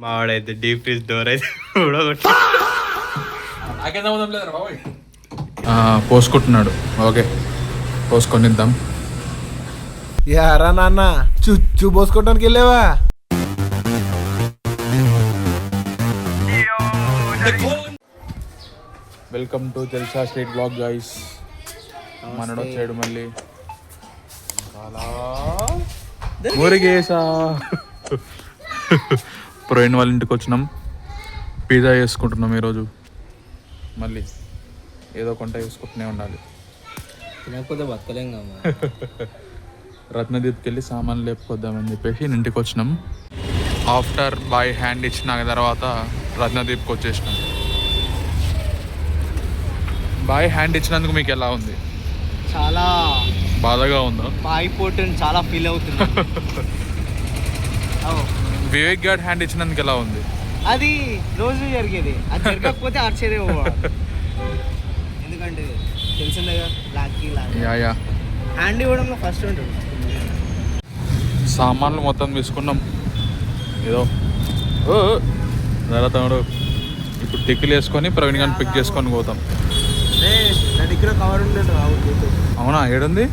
మావాడైతే deep fridge door అయితే పోసుకుంటున్నాడు. Okay, పోసుకొనిద్దాం. యారా నాన్న చుచ్చు పోసుకోవడానికి వెళ్ళావా? Welcome to Jalsa street blog guys. మనడు వచ్చాడు మళ్ళీ. మురిగేసా ప్రవీణ్ వాళ్ళ ఇంటికి వచ్చినాం. పిజ్జా చేసుకుంటున్నాం ఈరోజు. మళ్ళీ ఏదో కొంట వేసుకుంటూనే ఉండాలి. తినకపోతే బతకలేం కదా. రత్నదీప్కి వెళ్ళి సామాన్లు లేపుకొద్దామని చెప్పేసి ఇంటికి వచ్చినాం. ఆఫ్టర్ బాయ్ హ్యాండ్ ఇచ్చిన తర్వాత రత్నదీప్కి వచ్చేసినాం. బాయ్ హ్యాండ్ ఇచ్చినందుకు మీకు ఎలా ఉంది? చాలా బాధగా ఉందా? అయిపోతుంది, చాలా ఫీల్ అవుతుంది. వివేక్ గార్డ్ హ్యాండ్ ఇచ్చినందుకు ఎలా ఉంది? అది రోజు జరిగేది, అది జరగకపోతే ఆశ్చర్యం. ఎందుకంటే తెలిసిందేగా లాక్కి యా హ్యాండ్ ఇవ్వడంలో ఫస్ట్ ఉంటుంది. సామాన్లు మొత్తం తీసుకున్నాం. ఏదో తమ్ముడు ఇప్పుడు టిక్కిలు వేసుకొని ప్రవీణ్ గారిని పిక్ చేసుకొని పోతాం. నా దగ్గర కవర్ ఉండదు. అవునా? ఏడుంది?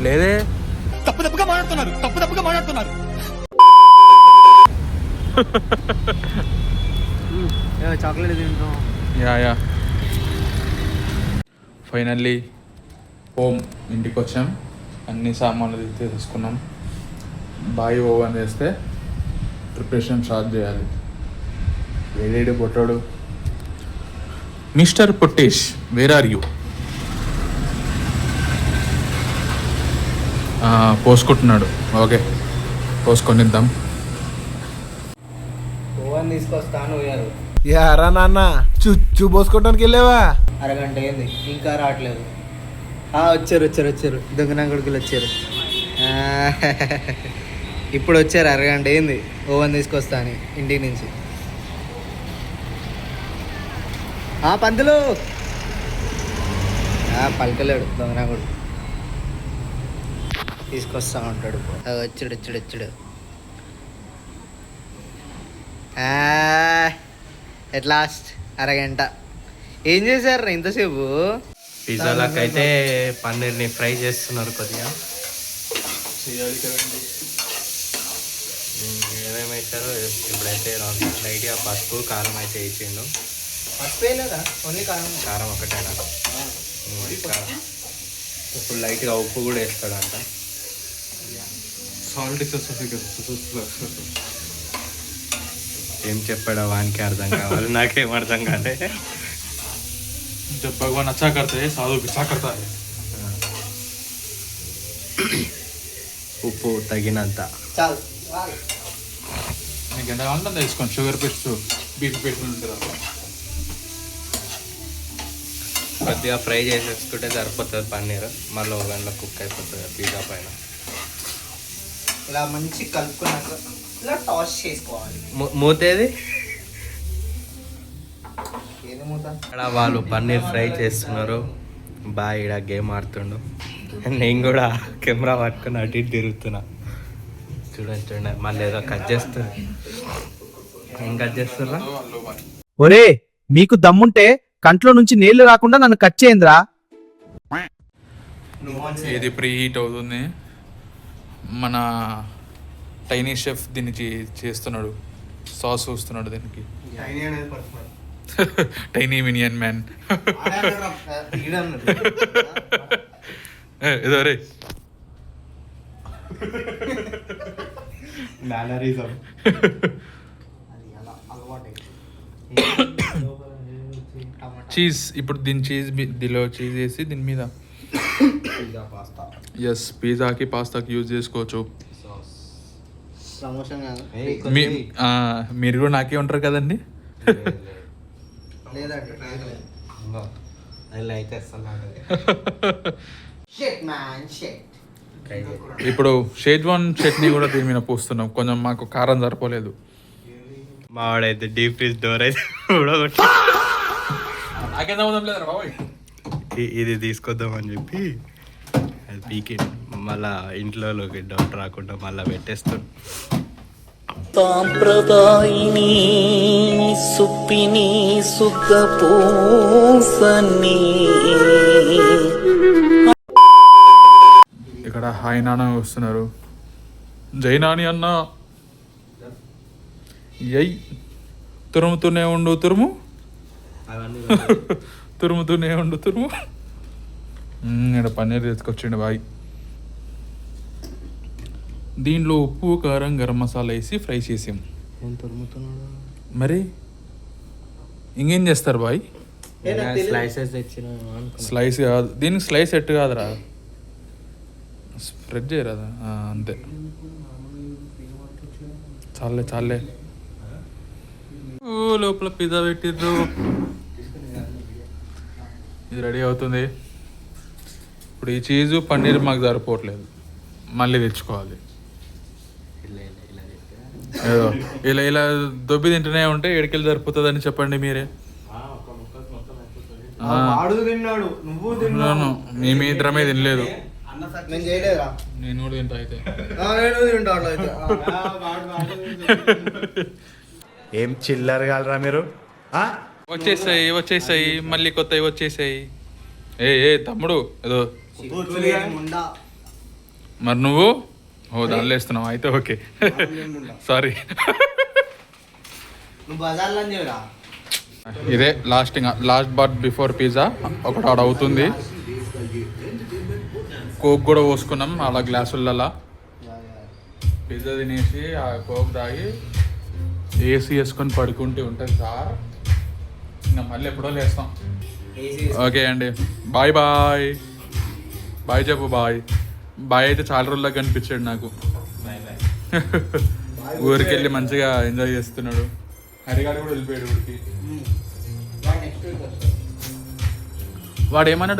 లేదే. తప్పుగా మాట్లాడుతున్నారు. చాక్లెట్ తింటాం. యా ఫైనల్లీ హోమ్ ఇంటికి వచ్చాం. అన్ని సామాన్లు తీసుకున్నాం. బాయ్ ఓవెన్ వేస్తే ప్రిపరేషన్ స్టార్ట్ చేయాలి. ఏడేడు పొట్టాడు. మిస్టర్ పొట్టేష్, వేర్ ఆర్ యూ? పోసుకుంటున్నాడు. ఓకే, పోసుకొనిద్దాం. ఓవెన్ తీసుకొస్తాను. యారా నాన్న చుచ్చు పోసుకోవడానికి వెళ్ళావా? అరగంట అయింది, ఇంకా రావట్లేదు. వచ్చారు దొంగన కొడుకులు వచ్చారు. ఇప్పుడు వచ్చారు. అరగంట అయింది ఓవెన్ తీసుకొస్తా అని ఇంటికి నుంచి. పంతులు పలకలేడు దొంగన కొడుకు. తీసుకొస్తా ఉంటాడు. వచ్చాడు. ఎట్ లాస్ట్ అరగంట. ఏం చేశారు ఇంతసేపు? పిజ్జాలకు అయితే పన్నీర్ని ఫ్రై చేస్తున్నారు కొద్దిగా. ఏమేమి వేసారో ఇప్పుడైతే లైట్గా పసుపు కారం అయితే వేసిండు. పసుపు వేయలేదా? ఓన్లీ కారం ఒకటేనా? ఇప్పుడు లైట్గా ఉప్పు కూడా వేస్తాడంట. సాల్ట్ ఏం చెప్పాడో వానికి అర్థం కావాలి, నాకేం అర్థం కాలే. जब भगवान अच्छा करते हैं साधु अच्छा करता है. ఉప్పు తగినంత చాలు. నీకు ఎంత కావాలంటే తీసుకోండి. షుగర్ పేస్ట్, బీఫ్ పేస్ట్ ఉంటుంది. కొద్దిగా ఫ్రై చేసేసుకుంటే సరిపోతుంది పన్నీర్. మళ్ళీ ఒక గంటలో కుక్ అయిపోతుంది పిజ్జా పైన. ఇలా మంచి కలుపుకున్నాక ఇలా టాస్ చేసుకోవాలి. మూతేది ఇక్కడ వాళ్ళు పన్నీర్ ఫ్రై చేస్తున్నారు. బాగా ఇక్కడ గేమ్ ఆడుతుండు. నేను కూడా కెమెరా పట్టుకుని అటు ఇటు తిరుగుతున్నా. చూడండి మళ్ళీ ఏదో కట్ చేస్తుంది. ఏం కట్ చేస్తున్నా? ఒరే, మీకు దమ్ముంటే కంట్లో నుంచి నీళ్లు రాకుండా నన్ను కట్ చేయండిరా. ఇది ప్రీ హీట్ అవుతుంది. మన టైనీ షెఫ్ దీన్ని చేస్తున్నాడు. సాస్ చూస్తున్నాడు దీనికి. Tiny minion man. ఏదో రే చీజ్. ఇప్పుడు దీని దీనిలో చీజ్ వేసి దీని మీద ఎస్ పిజ్జాకి పాస్తాకి యూజ్ చేసుకోవచ్చు. మీరు కూడా నాకే ఉంటారు కదండి. ఇప్పుడు షేజ్వాన్ చట్నీ కూడా దీని మీద పూస్తున్నాం. కొంచెం మాకు కారం సరిపోలేదు. మావాడైతే డీప్ ఫ్రిజ్ డోర్ అయితే ఇది తీసుకొద్దామని చెప్పి అది పీకి మళ్ళా ఇంట్లోకి డౌట్ రాకుండా మళ్ళీ పెట్టేస్తాను. సాంప్రదాయిని సుప్పిని సుఖ పూసని ఇక్కడ హాయ్ నాన్న వస్తున్నారు. జై నాని అన్న. ఎయ్ తురుముతూనే ఉండు తురుము. తురుముతూనే ఉండు తురుము. ఇక్కడ పన్నీర్ తీసుకొచ్చిండు బాయ్. దీంట్లో ఉప్పు కారం గరం మసాలా వేసి ఫ్రై చేసాం. మరి ఇంకేం చేస్తారు బాయ్? స్లైసెస్ తెచ్చిన స్లైస్ కాదు, దీనికి స్లైస్ ఎట్టు కాదురా, స్ప్రెడ్ చేయరాదా? అంతే, చాలే చాలే. ఓ లోపల పిజ్జా పెట్టిర్రు. ఇది రెడీ అవుతుంది. ఇప్పుడు ఈ చీజు పన్నీర్ మాకు సరిపోవట్లేదు, మళ్ళీ తెచ్చుకోవాలి. ఏదో ఇలా ఇలా దొబ్బి తింటూనే ఉంటే ఏడికెళ్ళి సరిపోతుందని చెప్పండి మీరే. మీ ఇద్దరమే తినలేదు, నేను కూడా తింటా అయితే. ఏం చిల్లర కాలరా మీరు? వచ్చేసాయి వచ్చేసాయి, మళ్ళీ కొత్తవి వచ్చేసాయి. ఏ తమ్ముడు ఏదో మరి నువ్వు దానిలో వేస్తున్నావు అయితే ఓకే. సారీ. ఇదే లాస్ట్ బట్ బిఫోర్ పిజ్జా ఒకటి ఆడ అవుతుంది. కోక్ కూడా పోసుకున్నాం అలా గ్లాసులలో. పిజ్జా తినేసి ఆ కోక్ తాగి ఏసీ వేసుకొని పడుకుంటే ఉంటుంది సార్. ఇంకా మళ్ళీ ఎప్పుడో లేస్తాం. ఓకే అండి, బాయ్ బాయ్. బాయ్ చెప్పు. బాయ్ బాయ్ అయితే చాలా రోజుల్లో కనిపించాడు నాకు. ఊరికి వెళ్ళి మంచిగా ఎంజాయ్ చేస్తున్నాడు. హరిగాడు కూడా వెళ్ళిపోయాడు ఊరికి. వాడు ఏమన్నాడు